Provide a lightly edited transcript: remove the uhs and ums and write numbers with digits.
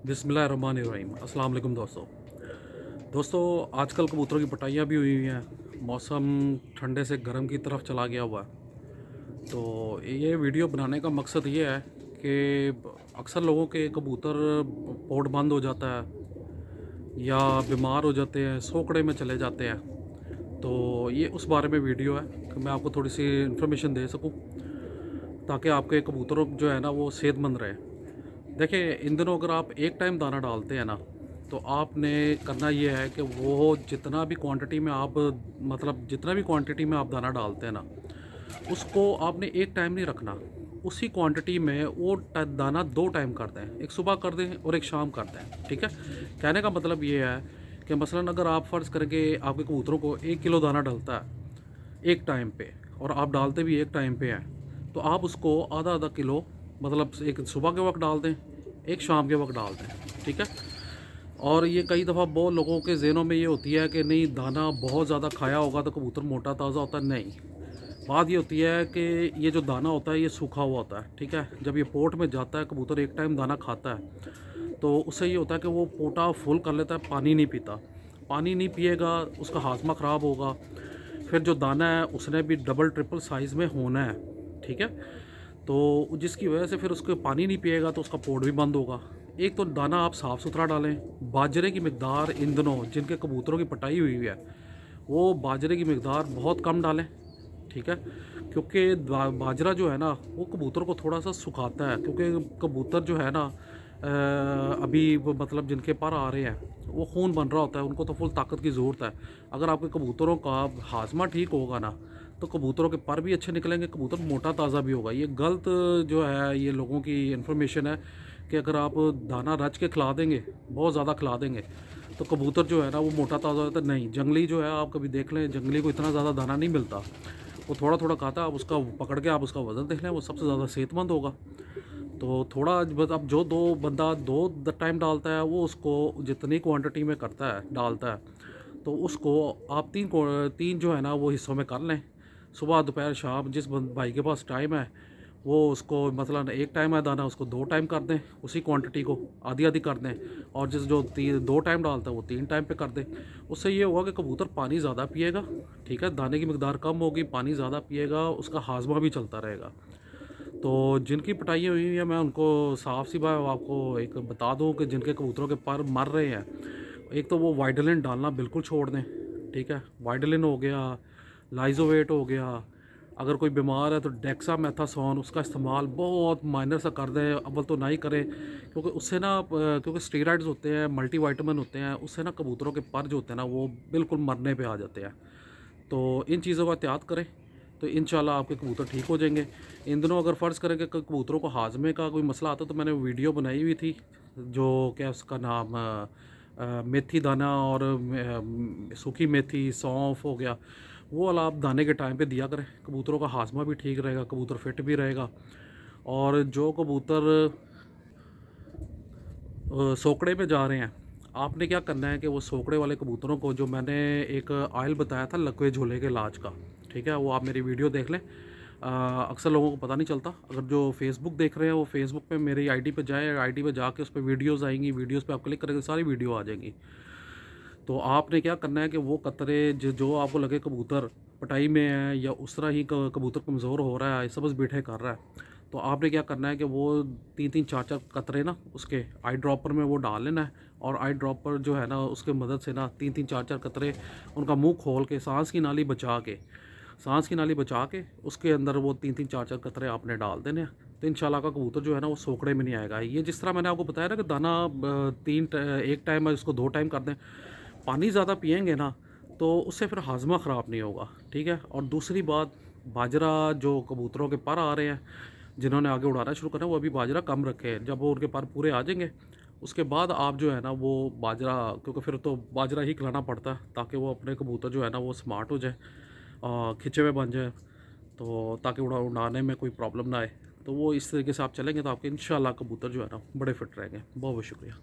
बिस्मिल्लाहिर्रहमानिर्रहीम। अस्सलाम वालेकुम दोस्तों आजकल कबूतरों की पटाइयाँ भी हुई हैं। मौसम ठंडे से गर्म की तरफ चला गया हुआ है। तो ये वीडियो बनाने का मकसद ये है कि अक्सर लोगों के कबूतर पोर्ट बंद हो जाता है या बीमार हो जाते हैं, सोकड़े में चले जाते हैं। तो ये उस बारे में वीडियो है कि मैं आपको थोड़ी सी इन्फॉर्मेशन दे सकूं ताकि आपके कबूतरों जो है ना वो सेहतमंद रहे। देखिए, इन दिनों अगर आप एक टाइम दाना डालते हैं ना, तो आपने करना ये है कि वो जितना भी क्वांटिटी में आप जितना भी क्वांटिटी में आप दाना डालते हैं ना, उसको आपने एक टाइम नहीं रखना। उसी क्वांटिटी में वो दाना दो टाइम कर दें, एक सुबह कर दें और एक शाम कर दें। ठीक है, कहने का मतलब ये है कि मसलन अगर आप फ़र्ज़ करके आपके कबूतरों को 1 किलो दाना डलता है एक टाइम पे और आप डालते भी एक टाइम पे हैं, तो आप उसको आधा आधा किलो मतलब एक सुबह के वक्त डाल दें, एक शाम के वक्त डाल दें। ठीक है। और ये कई दफ़ा बहुत लोगों के जहनों में ये होती है कि नहीं, दाना बहुत ज़्यादा खाया होगा तो कबूतर मोटा ताज़ा होता है। नहीं, बात ये होती है कि ये जो दाना होता है ये सूखा हुआ होता है। ठीक है, जब ये पोर्ट में जाता है, कबूतर एक टाइम दाना खाता है तो उससे ये होता है कि वो पोटा फुल कर लेता है, पानी नहीं पीता। पानी नहीं पिएगा, उसका हाजमा ख़राब होगा, फिर जो दाना है उसने भी डबल ट्रिपल साइज़ में होना है। ठीक है, तो जिसकी वजह से फिर उसको पानी नहीं पिएगा तो उसका पोर्ट भी बंद होगा। एक तो दाना आप साफ़ सुथरा डालें। बाजरे की मकदार इन दिनों जिनके कबूतरों की पटाई हुई है वो बाजरे की मकदार बहुत कम डालें। ठीक है, क्योंकि बाजरा जो है ना वो कबूतर को थोड़ा सा सुखाता है, क्योंकि कबूतर जो है ना अभी वो जिनके पर आ रहे हैं वो खून बन रहा होता है, उनको तो फुल ताकत की ज़रूरत है। अगर आपके कबूतरों का हाजमा ठीक होगा ना तो कबूतरों के पर भी अच्छे निकलेंगे, कबूतर मोटा ताज़ा भी होगा। ये गलत जो है ये लोगों की इन्फॉर्मेशन है कि अगर आप दाना रच के खिला देंगे, बहुत ज़्यादा खिला देंगे, तो कबूतर जो है ना वो मोटा ताज़ा होता है। नहीं, जंगली जो है आप कभी देख लें, जंगली को इतना ज़्यादा दाना नहीं मिलता, वो थोड़ा थोड़ा खाता है। आप उसका पकड़ के आप उसका वज़न देख लें, वो सबसे ज़्यादा सेहतमंद होगा। तो थोड़ा अब जो दो बंदा दो टाइम डालता है वो उसको जितनी क्वांटिटी में करता है डालता है, तो उसको आप तीन जो है ना वो हिस्सों में कर लें, सुबह दोपहर शाम। जिस भाई के पास टाइम है वो उसको एक टाइम है दाना, उसको दो टाइम कर दें, उसी क्वांटिटी को आधी आधी कर दें। और जिस जो दो टाइम डालता है वो 3 टाइम पे कर दें। उससे ये होगा कि कबूतर पानी ज़्यादा पिएगा। ठीक है, दाने की मकदार कम होगी, पानी ज़्यादा पिएगा, उसका हाजमा भी चलता रहेगा। तो जिनकी पटाइयाँ हुई हैं मैं उनको साफ़ सी बात आपको एक बता दूं कि जिनके कबूतरों के पर मर रहे हैं, एक तो वो वाइडलिन डालना बिल्कुल छोड़ दें। ठीक है, वाइडलिन हो गया, लाइजोवेट हो गया। अगर कोई बीमार है तो डेक्सामेथासोन उसका इस्तेमाल बहुत माइनर सा कर दें, अव्वल तो ना ही करें, क्योंकि उससे ना क्योंकि स्टेरॉइड्स होते हैं, मल्टीविटामिन होते हैं, उससे ना कबूतरों के पर जो होते हैं ना वो बिल्कुल मरने पे आ जाते हैं। तो इन चीज़ों का एहतियात करें तो इंशाल्लाह आपके कबूतर ठीक हो जाएंगे। इन दिनों अगर फ़र्ज़ करें कि कबूतरों को हाजमे का कोई मसला आता है, तो मैंने वीडियो बनाई हुई थी, जो क्या उसका नाम मेथी दाना और सूखी मेथी, सौंफ हो गया, वो वाला आप दाने के टाइम पे दिया करें। कबूतरों का हाजमा भी ठीक रहेगा, कबूतर फिट भी रहेगा। और जो कबूतर सोकड़े में जा रहे हैं, आपने क्या करना है कि वो सोकड़े वाले कबूतरों को, जो मैंने एक ऑयल बताया था लकवे झोले के इलाज का, ठीक है, वो आप मेरी वीडियो देख लें। अक्सर लोगों को पता नहीं चलता। अगर जो फेसबुक देख रहे हैं वो फेसबुक पे मेरी आईडी पे जाएँ, आईडी पे जाके उस पर वीडियोस आएंगी, वीडियोस पे आप क्लिक करेंगे सारी वीडियो आ जाएंगी। तो आपने क्या करना है कि वो कतरे जो आपको लगे कबूतर पटाई में है या उस तरह ही कबूतर कमज़ोर हो रहा है, सबस बीठे कर रहा है, तो आपने क्या करना है कि वो 3-3 4-4 कतरे ना उसके आई ड्रॉपर में वो डाल लेना है। और आई ड्रॉपर जो है ना उसके मदद से ना 3-3 4-4 कतरे उनका मुंह खोल के सांस की नाली बचा के उसके अंदर वो 3-3 4-4 कतरे आपने डाल देने हैं। तो इंशाल्लाह का कबूतर जो है ना वो सोकड़े में नहीं आएगा। ये जिस तरह मैंने आपको बताया ना कि दाना एक टाइम है, इसको 2 टाइम कर दें। पानी ज़्यादा पिएंगे ना तो उससे फिर हाजमा ख़राब नहीं होगा। ठीक है, और दूसरी बात, बाजरा जो कबूतरों के पर आ रहे हैं, जिन्होंने आगे उड़ाना शुरू करना, वो अभी बाजरा कम रखे हैं। जब वो उनके पर पूरे आ जाएंगे उसके बाद आप जो है ना वो बाजरा, क्योंकि फिर तो बाजरा ही खिलाना पड़ता है ताकि वो अपने कबूतर जो है ना वो स्मार्ट हो जाए, खिंचे हुए बन जाए, तो ताकि उड़ाने में कोई प्रॉब्लम ना आए। तो वो इस तरीके से आप चलेंगे तो आपके इंशाल्लाह कबूतर जो है ना बड़े फिट रहेंगे। बहुत बहुत शुक्रिया।